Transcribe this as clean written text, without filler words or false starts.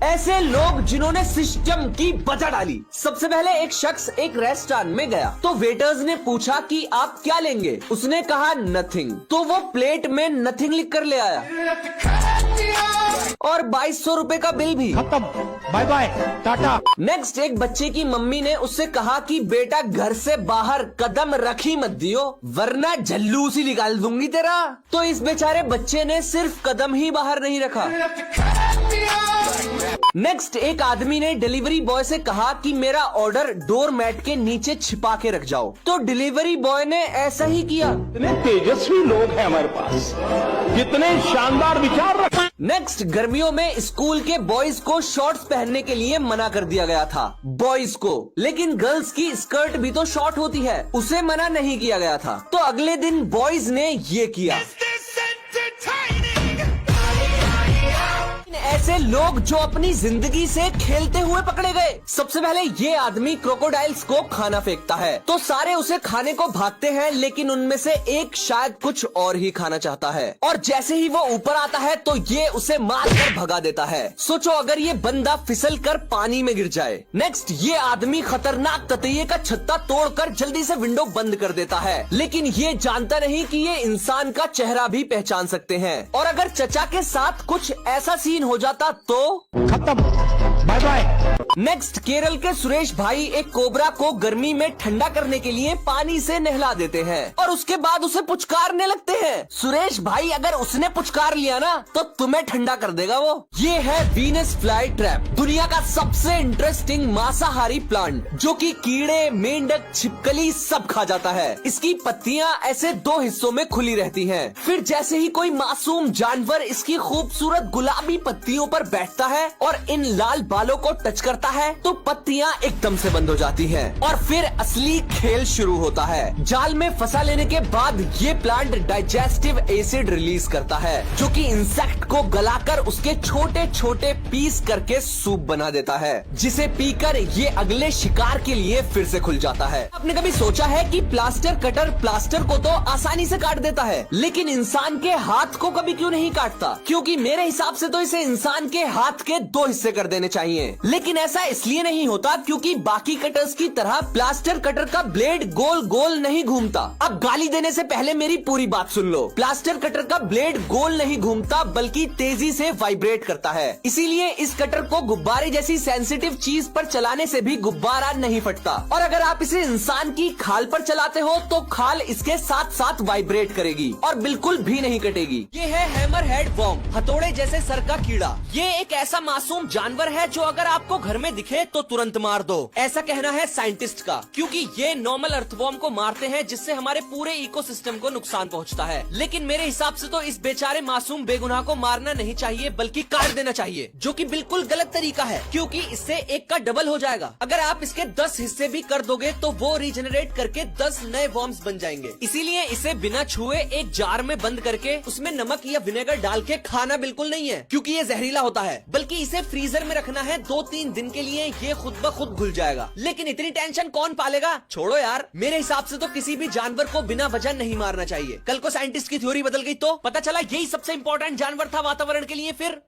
ऐसे लोग जिन्होंने सिस्टम की बजा डाली। सबसे पहले एक शख्स एक रेस्टोरेंट में गया तो वेटर्स ने पूछा कि आप क्या लेंगे। उसने कहा नथिंग, तो वो प्लेट में नथिंग लिख कर ले आया और 2200 रुपए का बिल भी। खत्म, बाय बाय, टाटा। नेक्स्ट, एक बच्चे की मम्मी ने उससे कहा कि बेटा घर से बाहर कदम रखी मत दियो वरना जल्लूस ही निकाल दूंगी तेरा। तो इस बेचारे बच्चे ने सिर्फ कदम ही बाहर नहीं रखा। नेक्स्ट, एक आदमी ने डिलीवरी बॉय से कहा कि मेरा ऑर्डर डोर मैट के नीचे छिपा के रख जाओ। तो डिलीवरी बॉय ने ऐसा ही किया। इतने तेजस्वी लोग हैं हमारे पास, कितने शानदार विचार रख। नेक्स्ट, गर्मियों में स्कूल के बॉयज को शॉर्ट्स पहनने के लिए मना कर दिया गया था बॉयज को, लेकिन गर्ल्स की स्कर्ट भी तो शॉर्ट होती है, उसे मना नहीं किया गया था। तो अगले दिन बॉयज ने ये किया। ऐसे लोग जो अपनी जिंदगी से खेलते हुए पकड़े गए। सबसे पहले ये आदमी क्रोकोडाइल्स को खाना फेंकता है तो सारे उसे खाने को भागते हैं, लेकिन उनमें से एक शायद कुछ और ही खाना चाहता है और जैसे ही वो ऊपर आता है तो ये उसे मार कर भगा देता है। सोचो अगर ये बंदा फिसल कर पानी में गिर जाए। नेक्स्ट, ये आदमी खतरनाक ततैये का छत्ता तोड़कर जल्दी से विंडो बंद कर देता है, लेकिन ये जानता नहीं कि ये इंसान का चेहरा भी पहचान सकते हैं। और अगर चचा के साथ कुछ ऐसा सीन हो जाता तो खत्म, बाय बाय। नेक्स्ट, केरल के सुरेश भाई एक कोबरा को गर्मी में ठंडा करने के लिए पानी से नहला देते हैं और उसके बाद उसे पुचकारने लगते हैं। सुरेश भाई, अगर उसने पुचकार लिया ना तो तुम्हें ठंडा कर देगा वो। ये है वीनस फ्लाई ट्रैप, दुनिया का सबसे इंटरेस्टिंग मांसाहारी प्लांट जो कि कीड़े, मेंढक, छिपकली सब खा जाता है। इसकी पत्तियां ऐसे दो हिस्सों में खुली रहती हैं। फिर जैसे ही कोई मासूम जानवर इसकी खूबसूरत गुलाबी पत्तियों पर बैठता है और इन लाल बालों को टच करता है तो पत्तियां एकदम से बंद हो जाती हैं और फिर असली खेल शुरू होता है। जाल में फंसा लेने के बाद ये प्लांट डाइजेस्टिव एसिड रिलीज करता है जो कि इंसेक्ट को गलाकर उसके छोटे छोटे पीस करके सूप बना देता है, जिसे पीकर ये अगले शिकार के लिए फिर से खुल जाता है। आपने कभी सोचा है कि प्लास्टर कटर प्लास्टर को तो आसानी से काट देता है, लेकिन इंसान के हाथ को कभी क्यों नहीं काटता? क्योंकि मेरे हिसाब से तो इसे इंसान के हाथ के 2 हिस्से कर देने चाहिए, लेकिन ऐसा इसलिए नहीं होता क्योंकि बाकी कटर्स की तरह प्लास्टर कटर का ब्लेड गोल गोल नहीं घूमता। अब गाली देने से पहले मेरी पूरी बात सुन लो। प्लास्टर कटर का ब्लेड गोल नहीं घूमता बल्कि तेजी से वाइब्रेट करता है, इसीलिए इस कटर को गुब्बारे जैसी सेंसिटिव चीज पर चलाने से भी गुब्बारा नहीं फटता। और अगर आप इसे इंसान की खाल पर चलाते हो तो खाल इसके साथ साथ वाइब्रेट करेगी और बिल्कुल भी नहीं कटेगी। ये है हैमर हेड वर्म, हथौड़े जैसे सर का कीड़ा। ये एक ऐसा मासूम जानवर है जो अगर आपको घर में दिखे तो तुरंत मार दो, ऐसा कहना है साइंटिस्ट का, क्योंकि ये नॉर्मल अर्थवॉर्म को मारते हैं जिससे हमारे पूरे इकोसिस्टम को नुकसान पहुंचता है। लेकिन मेरे हिसाब से तो इस बेचारे मासूम बेगुनाह को मारना नहीं चाहिए बल्कि काट देना चाहिए, जो कि बिल्कुल गलत तरीका है क्योंकि इससे एक का डबल हो जाएगा। अगर आप इसके 10 हिस्से भी कर दोगे तो वो रीजनरेट करके 10 नए वर्म्स बन जाएंगे। इसीलिए इसे बिना छुए एक जार में बंद करके उसमें नमक या विनेगर डाल के खाना बिल्कुल नहीं है क्योंकि ये जहरीला होता है, बल्कि इसे फ्रीजर में रखना है 2-3 दिन के लिए, ये खुद ब खुद घुल जाएगा। लेकिन इतनी टेंशन कौन पालेगा? छोड़ो यार, मेरे हिसाब से तो किसी भी जानवर को बिना वजह नहीं मारना चाहिए। कल को साइंटिस्ट की थ्योरी बदल गई तो पता चला यही सबसे इंपॉर्टेंट जानवर था वातावरण के लिए। फिर